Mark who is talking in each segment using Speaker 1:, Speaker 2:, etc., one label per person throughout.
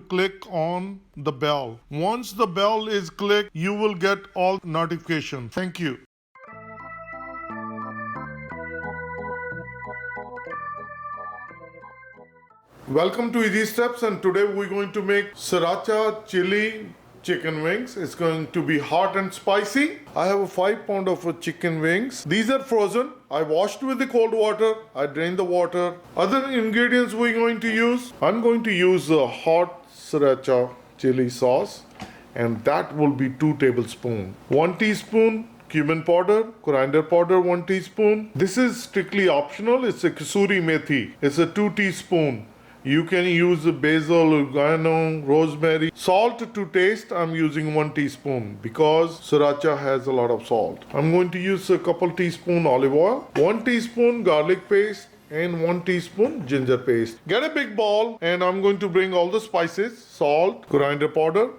Speaker 1: click on the bell. Once the bell is clicked, you will get all notifications. Thank you. Welcome to Easy Steps, and today we're going to make sriracha chili chicken wings. It's going to be hot and spicy. I have a 5 pound of chicken wings. These are frozen. I washed with the cold water. I drained the water. Other ingredients we're going to use. I'm going to use a hot sriracha chili sauce, and that will be 2 tablespoons. 1 teaspoon cumin powder, coriander powder 1 teaspoon. This is strictly optional. It's a kasuri methi. It's a 2 teaspoon. You can use basil, oregano, rosemary. Salt to taste, I'm using 1 teaspoon because sriracha has a lot of salt. I'm going to use a couple teaspoon olive oil, 1 teaspoon garlic paste, and 1 teaspoon ginger paste. Get a big bowl, and I'm going to bring all the spices: salt, coriander powder,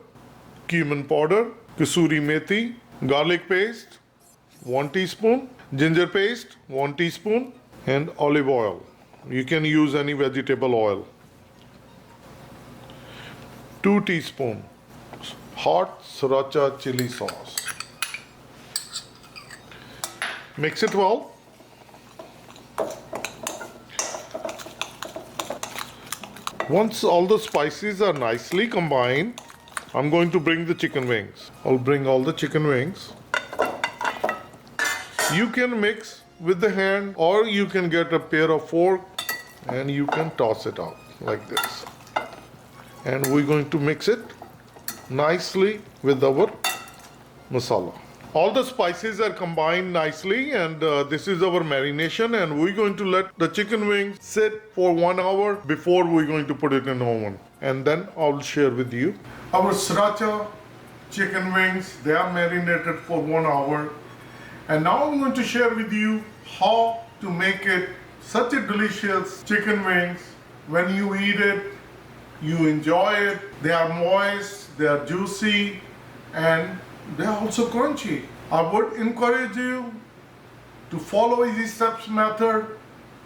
Speaker 1: cumin powder, kasuri methi, garlic paste 1 teaspoon, ginger paste 1 teaspoon, and olive oil. You can use any vegetable oil. 2 teaspoons hot sriracha chili sauce. Mix it well. Once all the spices are nicely combined, I'm going to bring the chicken wings. I'll bring all the chicken wings. You can mix with the hand, or you can get a pair of fork and you can toss it out like this. And we're going to mix it nicely with our masala. All the spices are combined nicely, and this is our marination, and we're going to let the chicken wings sit for 1 hour before we're going to put it in the oven. And then I'll share with you. Our sriracha chicken wings, they are marinated for 1 hour. And now I'm going to share with you how to make it such a delicious chicken wings. When you eat it, you enjoy it. They are moist, they are juicy, and they are also crunchy. I would encourage you to follow Easy Steps method,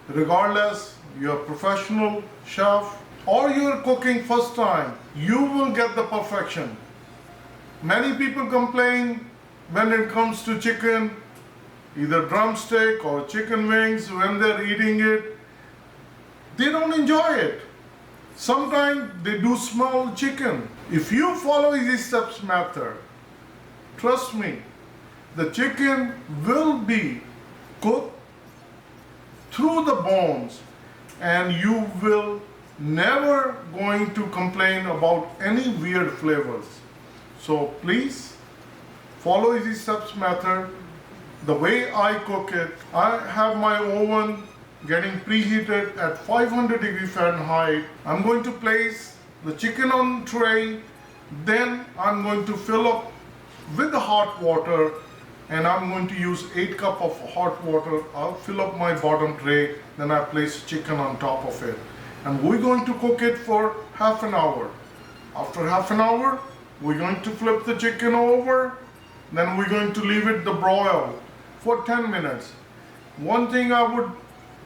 Speaker 1: regardless you're a professional chef or you're cooking first time. You will get the perfection. Many people complain when it comes to chicken, either drumstick or chicken wings, when they're eating it, they don't enjoy it. Sometimes they do smell chicken. If you follow Easy Steps method, trust me, the chicken will be cooked through the bones, and you will never going to complain about any weird flavors. So please follow Easy Steps method. The way I cook it, I have my oven getting preheated at 500 degree Fahrenheit. I'm going to place the chicken on tray, then I'm going to fill up with the hot water, and I'm going to use 8 cups of hot water. I'll fill up my bottom tray, then I place chicken on top of it. And we're going to cook it for half an hour. After half an hour, we're going to flip the chicken over, then we're going to leave it to broil for 10 minutes. One thing I would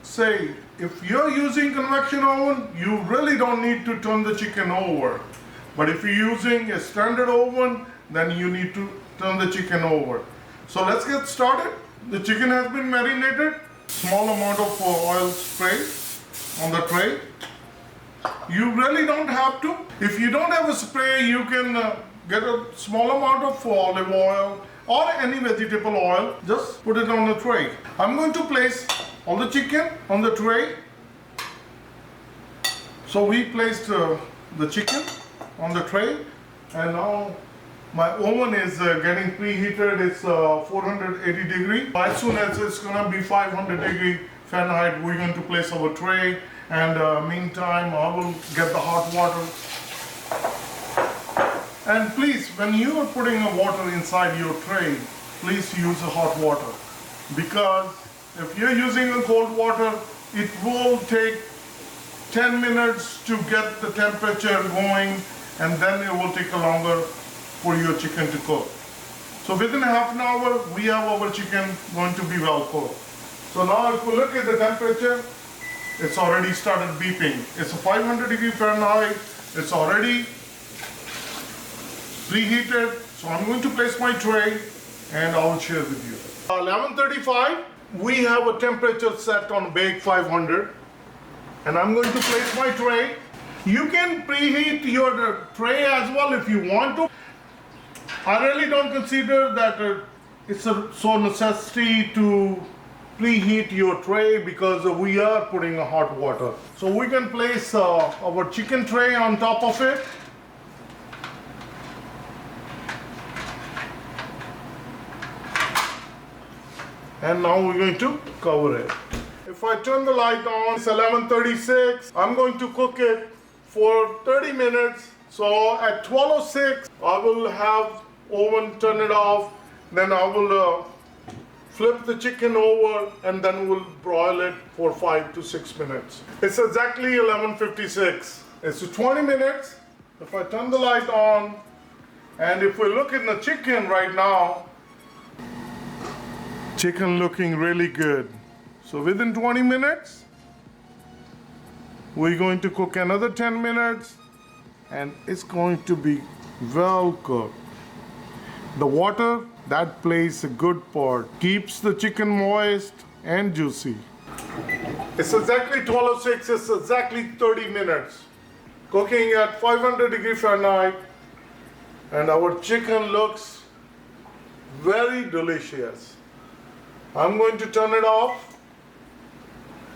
Speaker 1: say, if you're using convection oven, you really don't need to turn the chicken over. But if you're using a standard oven, then you need to turn the chicken over. So let's get started. The chicken has been marinated. Small amount of oil spray on the tray. You really don't have to. If you don't have a spray, you can get a small amount of olive oil or any vegetable oil. Just put it on the tray. I'm going to place all the chicken on the tray. So we placed the chicken on the tray, and now my oven is getting preheated. It's 480 degree. As soon as it's gonna be 500 degree Fahrenheit, we're going to place our tray, and meantime I will get the hot water. And please, when you are putting a water inside your tray, please use a hot water, because if you're using a cold water, it will take 10 minutes to get the temperature going, and then it will take longer for your chicken to cook. So within half an hour, we have our chicken going to be well cooked. So now if you look at the temperature, it's already started beeping. It's a 500 degree Fahrenheit. It's already preheated. So I'm going to place my tray and I will share with you. 11:35, we have a temperature set on bake 500 and I'm going to place my tray. You can preheat your tray as well if you want to. I really don't consider that it's a so necessity to preheat your tray because we are putting a hot water. So we can place our chicken tray on top of it. And now we're going to cover it. If I turn the light on, it's 11:36. I'm going to cook it for 30 minutes. So at 12:06, I will have oven turn it off. Then I will flip the chicken over and then we'll broil it for 5 to 6 minutes. It's exactly 11:56. It's 20 minutes. If I turn the light on and if we look at the chicken right now, chicken looking really good. So within 20 minutes, we're going to cook another 10 minutes and it's going to be well cooked. The water, that plays a good part. Keeps the chicken moist and juicy. It's exactly 12:06, it's exactly 30 minutes. Cooking at 500 degrees Fahrenheit and our chicken looks very delicious. I'm going to turn it off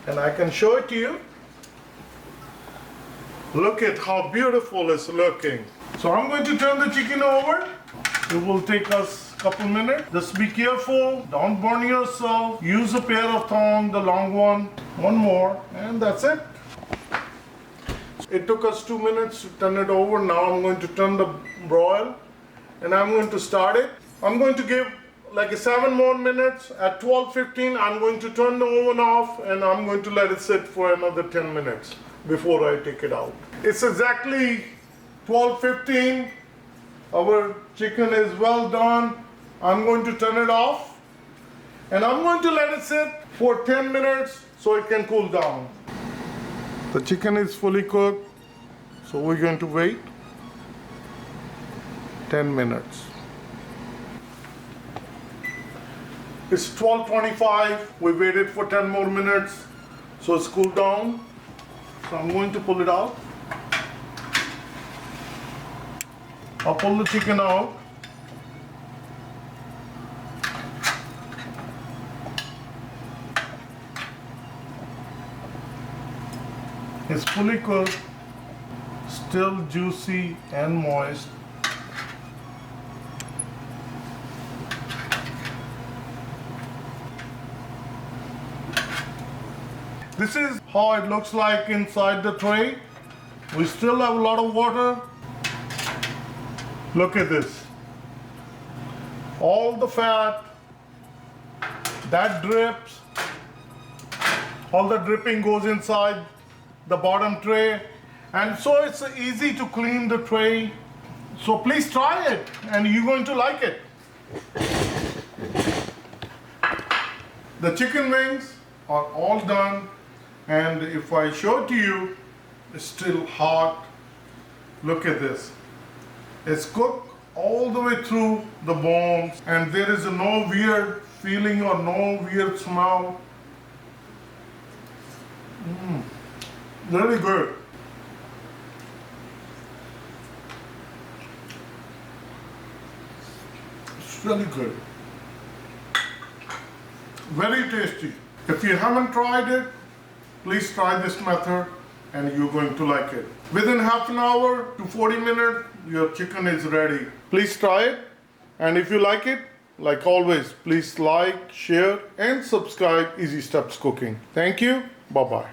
Speaker 1: and I can show it to you. Look at how beautiful it's looking. So I'm going to turn the chicken over. It will take us a couple minutes. Just be careful, don't burn yourself. Use a pair of tongs, the long one. One more, and that's it. It took us 2 minutes to turn it over. Now I'm going to turn the broil and I'm going to start it. I'm going to give like 7 more minutes. At 12:15, I'm going to turn the oven off and I'm going to let it sit for another 10 minutes before I take it out. It's exactly 12:15. Our chicken is well done. I'm going to turn it off and I'm going to let it sit for 10 minutes so it can cool down. The chicken is fully cooked, so we're going to wait 10 minutes. It's 12:25. We waited for 10 more minutes, so it's cooled down. So I'm going to pull it out. I'll pull the chicken out. It's fully cooked, still juicy and moist. This is how it looks like inside the tray. We still have a lot of water. Look at this. All the fat that drips, all the dripping goes inside the bottom tray, and so it's easy to clean the tray. So please try it and you're going to like it. The chicken wings are all done, and if I show it to you, it's still hot. Look at this. It's cooked all the way through the bones and there is no weird feeling or no weird smell. Really good. It's really good. Very tasty. If you haven't tried it, please try this method and you're going to like it. Within half an hour to 40 minutes, your chicken is ready. Please try it, and if you like it, like always, please like, share, and subscribe Easy Steps Cooking. Thank you. Bye-bye.